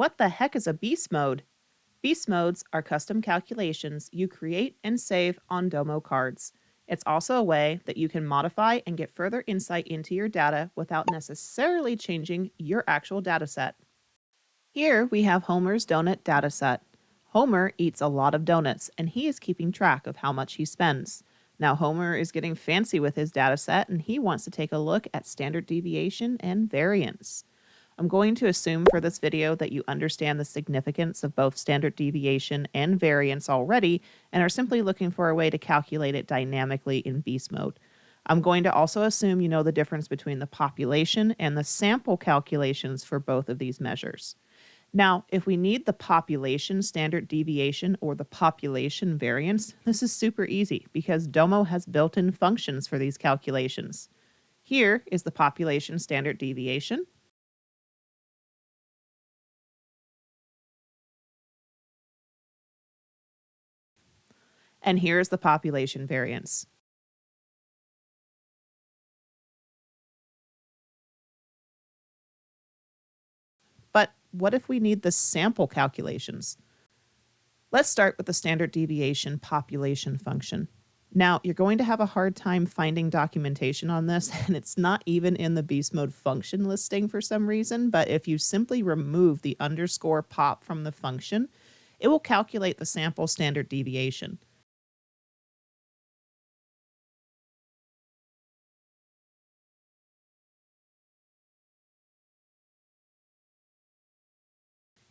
What the heck is a beast mode? Beast modes are custom calculations you create and save on Domo cards. It's also a way that you can modify and get further insight into your data without necessarily changing your actual dataset. Here we have Homer's donut dataset. Homer eats a lot of donuts and he is keeping track of how much he spends. Now Homer is getting fancy with his dataset and he wants to take a look at standard deviation and variance. I'm going to assume for this video that you understand the significance of both standard deviation and variance already and are simply looking for a way to calculate it dynamically in beast mode. I'm going to also assume you know the difference between the population and the sample calculations for both of these measures. Now, if we need the population standard deviation or the population variance, this is super easy because Domo has built-in functions for these calculations. Here is the population standard deviation. And here's the population variance. But what if we need the sample calculations? Let's start with the standard deviation population function. Now, you're going to have a hard time finding documentation on this, and it's not even in the beast mode function listing for some reason, but if you simply remove the underscore pop from the function, it will calculate the sample standard deviation.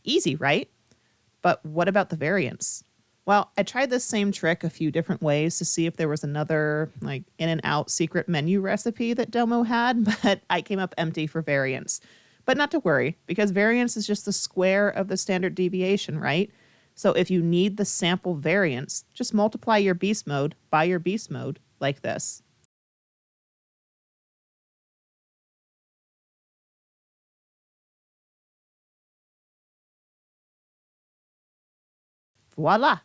Easy, right? But what about the variance? Well, I tried this same trick a few different ways to see if there was another like in and out secret menu recipe that Domo had, but I came up empty for variance. But not to worry, because variance is just the square of the standard deviation, right? So if you need the sample variance, just multiply your beast mode by your beast mode like this. Voila!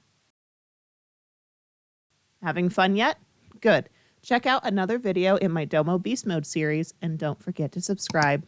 Having fun yet? Good. Check out another video in my Domo Beast Mode series and don't forget to subscribe.